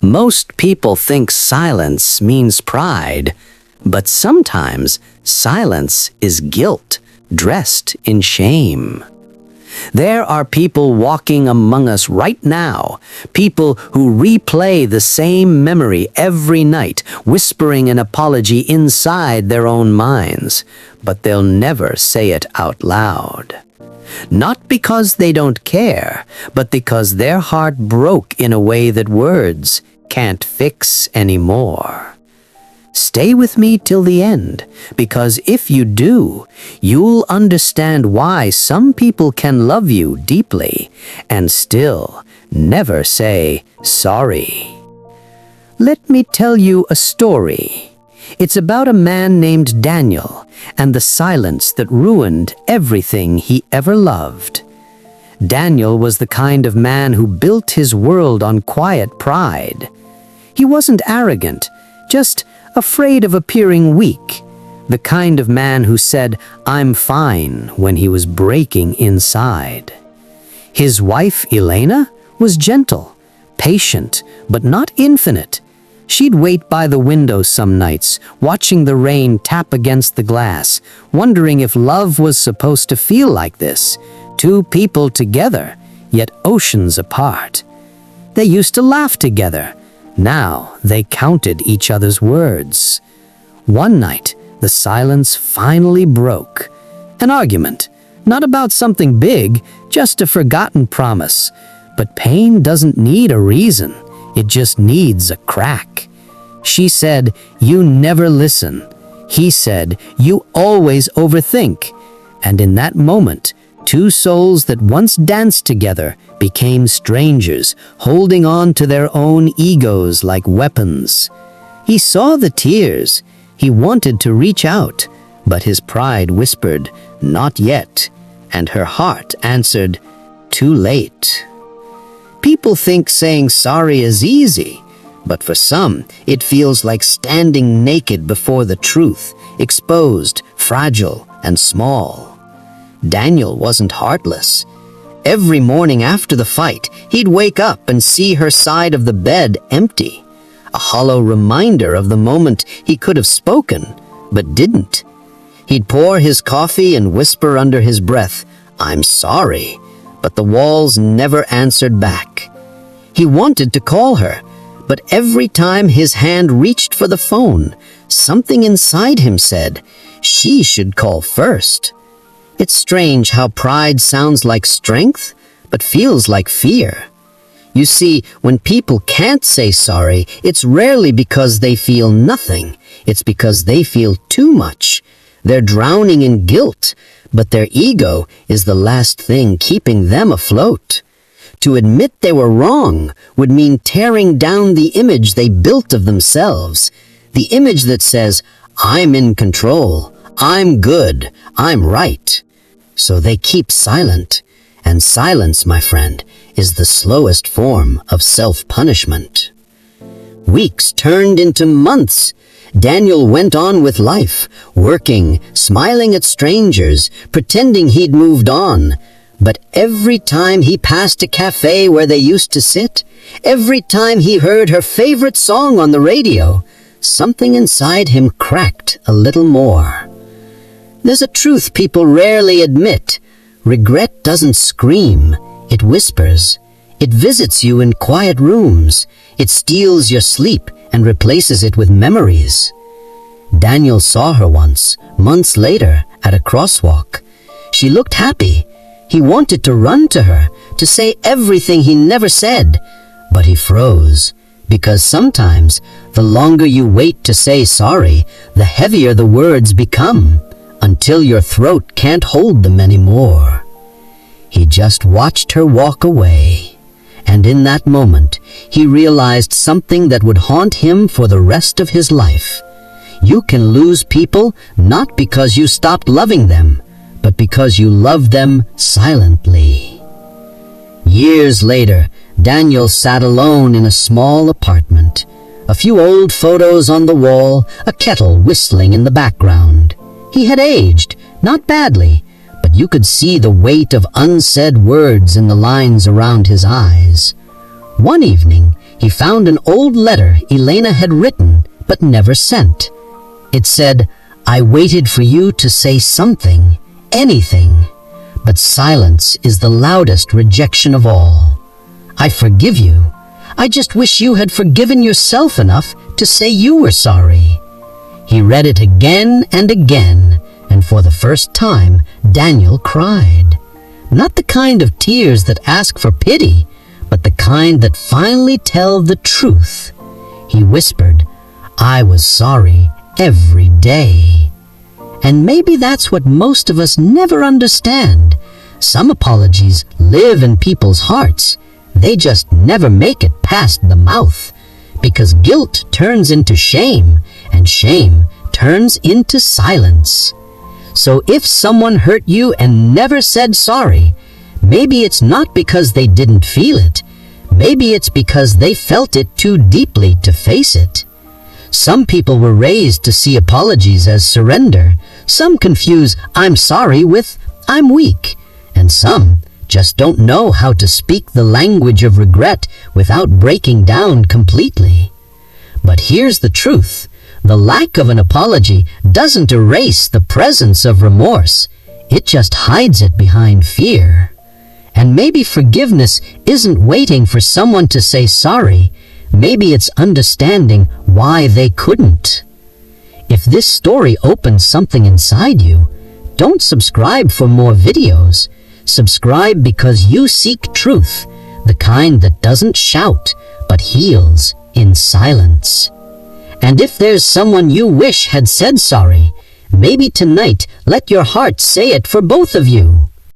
Most people think silence means pride, but sometimes silence is guilt dressed in shame. There are people walking among us right now, people who replay the same memory every night, whispering an apology inside their own minds, but they'll never say it out loud. Not because they don't care, but because their heart broke in a way that words can't fix anymore. Stay with me till the end, because if you do, you'll understand why some people can love you deeply and still never say sorry. Let me tell you a story. It's about a man named Daniel and the silence that ruined everything he ever loved. Daniel was the kind of man who built his world on quiet pride. He wasn't arrogant, just afraid of appearing weak, the kind of man who said, "I'm fine," when he was breaking inside. His wife, Elena, was gentle, patient, but not infinite. She'd wait by the window some nights, watching the rain tap against the glass, wondering if love was supposed to feel like this, two people together, yet oceans apart. They used to laugh together. Now they counted each other's words. One night, the silence finally broke. An argument, not about something big, just a forgotten promise. But pain doesn't need a reason, it just needs a crack. She said, "You never listen." He said, "You always overthink." And in that moment, two souls that once danced together became strangers, holding on to their own egos like weapons. He saw the tears. He wanted to reach out, but his pride whispered, "Not yet." And her heart answered, "Too late." People think saying sorry is easy, but for some, it feels like standing naked before the truth, exposed, fragile, and small. Daniel wasn't heartless. Every morning after the fight, he'd wake up and see her side of the bed empty, a hollow reminder of the moment he could have spoken, but didn't. He'd pour his coffee and whisper under his breath, "I'm sorry," but the walls never answered back. He wanted to call her, but every time his hand reached for the phone, something inside him said, she should call first. It's strange how pride sounds like strength, but feels like fear. You see, when people can't say sorry, it's rarely because they feel nothing. It's because they feel too much. They're drowning in guilt, but their ego is the last thing keeping them afloat. To admit they were wrong would mean tearing down the image they built of themselves, the image that says, "I'm in control, I'm good, I'm right." So they keep silent, and silence, my friend, is the slowest form of self-punishment. Weeks turned into months. Daniel went on with life, working, smiling at strangers, pretending he'd moved on. But every time he passed a cafe where they used to sit, every time he heard her favorite song on the radio, something inside him cracked a little more. There's a truth people rarely admit. Regret doesn't scream, it whispers. It visits you in quiet rooms. It steals your sleep and replaces it with memories. Daniel saw her once, months later, at a crosswalk. She looked happy. He wanted to run to her, to say everything he never said, but he froze. Because sometimes, the longer you wait to say sorry, the heavier the words become, until your throat can't hold them anymore. He just watched her walk away, and in that moment, he realized something that would haunt him for the rest of his life. You can lose people not because you stopped loving them, but because you loved them silently. Years later, Daniel sat alone in a small apartment. A few old photos on the wall, a kettle whistling in the background. He had aged, not badly, but you could see the weight of unsaid words in the lines around his eyes. One evening, he found an old letter Elena had written but never sent. It said, "I waited for you to say something, anything, but silence is the loudest rejection of all. I forgive you. I just wish you had forgiven yourself enough to say you were sorry." He read it again and again, and for the first time, Daniel cried. Not the kind of tears that ask for pity, but the kind that finally tell the truth. He whispered, "I was sorry every day." And maybe that's what most of us never understand. Some apologies live in people's hearts. They just never make it past the mouth, because guilt turns into shame, and shame turns into silence. So if someone hurt you and never said sorry, maybe it's not because they didn't feel it. Maybe it's because they felt it too deeply to face it. Some people were raised to see apologies as surrender. Some confuse "I'm sorry" with "I'm weak." And some just don't know how to speak the language of regret without breaking down completely. But here's the truth. The lack of an apology doesn't erase the presence of remorse. It just hides it behind fear. And maybe forgiveness isn't waiting for someone to say sorry. Maybe it's understanding why they couldn't. If this story opens something inside you, don't subscribe for more videos. Subscribe because you seek truth, the kind that doesn't shout, but heals in silence. And if there's someone you wish had said sorry, maybe tonight let your heart say it for both of you.